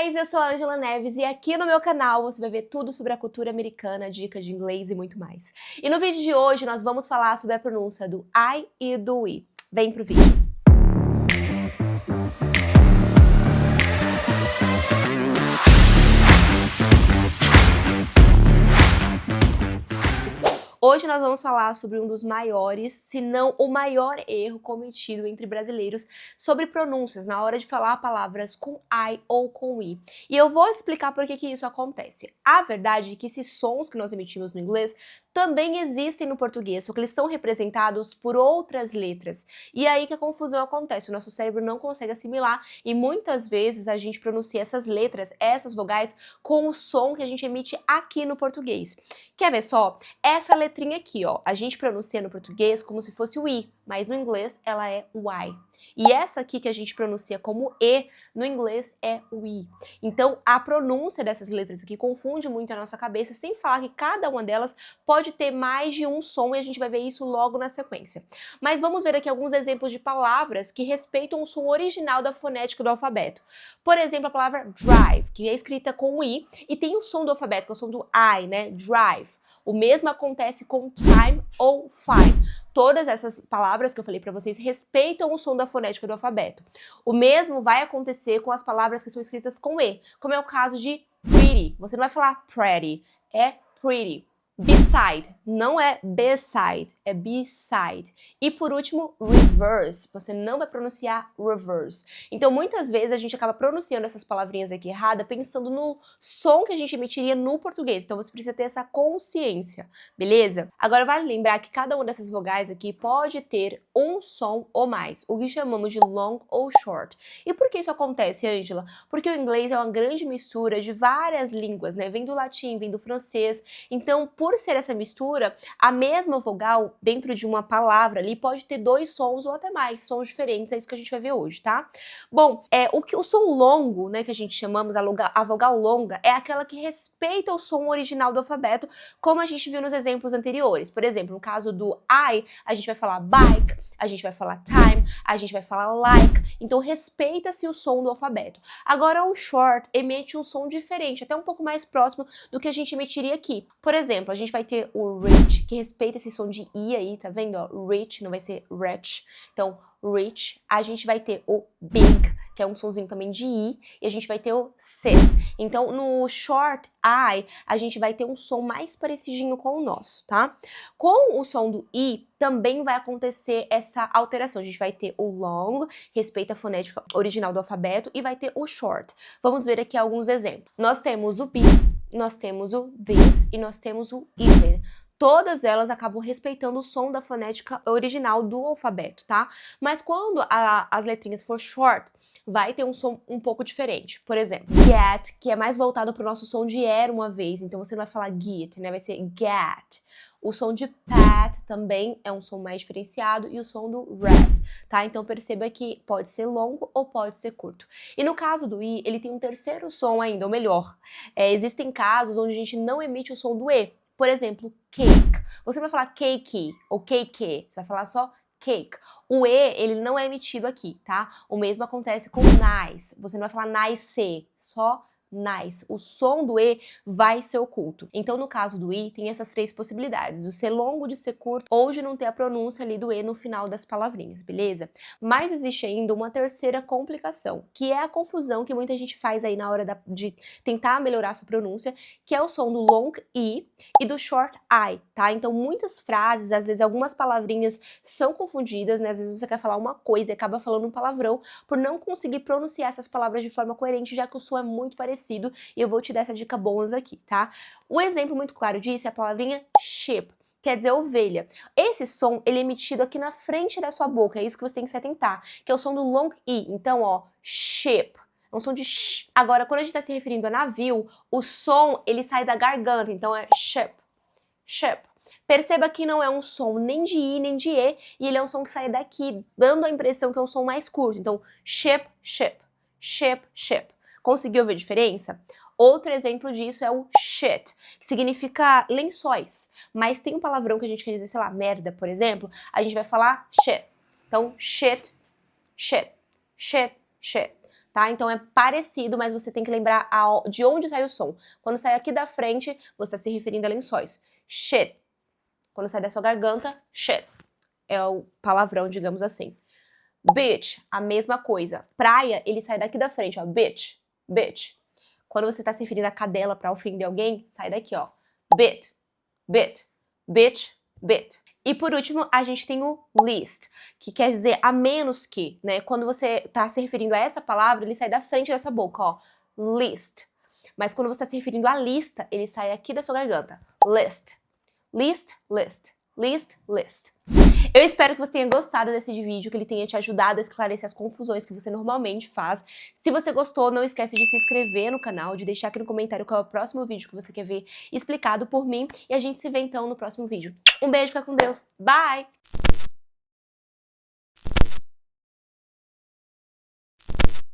guys, eu sou a Angela Neves e aqui no meu canal você vai ver tudo sobre a cultura americana, dicas de inglês e muito mais. E no vídeo de hoje nós vamos falar sobre a pronúncia do I e do we. Vem pro vídeo. Hoje nós vamos falar sobre um dos maiores, se não o maior erro cometido entre brasileiros sobre pronúncias na hora de falar palavras com I ou com I. E eu vou explicar por que isso acontece. A verdade é que esses sons que nós emitimos no inglês também existem no português, só que eles são representados por outras letras. E aí que a confusão acontece, o nosso cérebro não consegue assimilar e muitas vezes a gente pronuncia essas letras, essas vogais, com o som que a gente emite aqui no português. Quer ver só? Essa letrinha aqui, ó, a gente pronuncia no português como se fosse o I, mas no inglês ela é o I. E essa aqui que a gente pronuncia como E, no inglês é o I. Então a pronúncia dessas letras aqui confunde muito a nossa cabeça, sem falar que cada uma delas pode ter mais de um som e a gente vai ver isso logo na sequência. Mas vamos ver aqui alguns exemplos de palavras que respeitam o som original da fonética do alfabeto. Por exemplo, a palavra drive, que é escrita com o I e tem o som do alfabeto, que é o som do I, né? Drive. O mesmo acontece com time ou fine. Todas essas palavras que eu falei para vocês respeitam o som da fonética do alfabeto. O mesmo vai acontecer com as palavras que são escritas com E, como é o caso de pretty. Você não vai falar pretty, é pretty. Beside, não é beside, é beside. E por último, reverse, você não vai pronunciar reverse. Então muitas vezes a gente acaba pronunciando essas palavrinhas aqui errada, pensando no som que a gente emitiria no português. Então você precisa ter essa consciência, beleza? Agora vale lembrar que cada uma dessas vogais aqui pode ter um som ou mais, o que chamamos de long ou short. E por que isso acontece, Angela? Porque o inglês é uma grande mistura de várias línguas, né? Vem do latim, vem do francês. Então, por ser essa mistura, a mesma vogal dentro de uma palavra ali pode ter dois sons ou até mais sons diferentes, é isso que a gente vai ver hoje, tá? Bom, o som longo, né, que a gente chamamos, a vogal longa, é aquela que respeita o som original do alfabeto, como a gente viu nos exemplos anteriores. Por exemplo, no caso do I, a gente vai falar bike, a gente vai falar time, a gente vai falar like, então respeita-se o som do alfabeto. Agora o short emite um som diferente, até um pouco mais próximo do que a gente emitiria aqui. Por exemplo, a gente vai ter o rich, que respeita esse som de I aí, tá vendo? Ó, rich, não vai ser rich. Então, rich. A gente vai ter o big, que é um sonzinho também de I, e a gente vai ter o sit. Então, no short I, a gente vai ter um som mais parecidinho com o nosso, tá? Com o som do I, também vai acontecer essa alteração. A gente vai ter o long, respeita a fonética original do alfabeto, e vai ter o short. Vamos ver aqui alguns exemplos. Nós temos o be, nós temos o this e nós temos o even. Todas elas acabam respeitando o som da fonética original do alfabeto, tá? Mas quando as letrinhas for short, vai ter um som um pouco diferente. Por exemplo, get, que é mais voltado para o nosso som de era uma vez, então você não vai falar get, né? Vai ser get. O som de pat também é um som mais diferenciado e o som do red, tá? Então perceba que pode ser longo ou pode ser curto. E no caso do I, ele tem um terceiro som ainda, ou melhor, existem casos onde a gente não emite o som do E. Por exemplo, cake. Você não vai falar cake ou cake, você vai falar só cake. O E, ele não é emitido aqui, tá? O mesmo acontece com nice. Você não vai falar nice, só nice. O som do E vai ser oculto. Então, no caso do I, tem essas três possibilidades: de ser longo, de ser curto, ou de não ter a pronúncia ali do E no final das palavrinhas, beleza? Mas existe ainda uma terceira complicação, que é a confusão que muita gente faz aí na hora de tentar melhorar a sua pronúncia, que é o som do long I e do short I, tá? Então, muitas frases, às vezes algumas palavrinhas são confundidas, né? Às vezes você quer falar uma coisa e acaba falando um palavrão por não conseguir pronunciar essas palavras de forma coerente, já que o som é muito parecido. E eu vou te dar essa dica bônus aqui, tá? O exemplo muito claro disso é a palavrinha sheep, quer dizer ovelha. Esse som, ele é emitido aqui na frente da sua boca, é isso que você tem que se atentar, que é o som do long I. Então, ó, sheep. É um som de sh. Agora, quando a gente tá se referindo a navio, o som, ele sai da garganta, então é ship, ship. Perceba que não é um som nem de I, nem de E, e ele é um som que sai daqui, dando a impressão que é um som mais curto. Então, ship, ship, ship, ship. Conseguiu ver a diferença? Outro exemplo disso é o shit, que significa lençóis. Mas tem um palavrão que a gente quer dizer, sei lá, merda, por exemplo, a gente vai falar shit. Então, shit, shit, shit, shit. tá? Então é parecido, mas você tem que lembrar de onde sai o som. Quando sai aqui da frente, você está se referindo a lençóis. Shit. Quando sai da sua garganta, shit. É o palavrão, digamos assim. Bitch, a mesma coisa. Praia, ele sai daqui da frente, ó. Bitch, bitch. Quando você tá se referindo a cadela pra ofender alguém, sai daqui, ó. Bit, bit, bitch, bit. E por último, a gente tem o least, que quer dizer a menos que, né? Quando você tá se referindo a essa palavra, ele sai da frente da sua boca, ó. Least. Mas quando você tá se referindo à lista, ele sai aqui da sua garganta. List. List, list. List, list. Eu espero que você tenha gostado desse vídeo, que ele tenha te ajudado a esclarecer as confusões que você normalmente faz. Se você gostou, não esquece de se inscrever no canal, de deixar aqui no comentário qual é o próximo vídeo que você quer ver explicado por mim. E a gente se vê então no próximo vídeo. Um beijo, fica com Deus. Bye!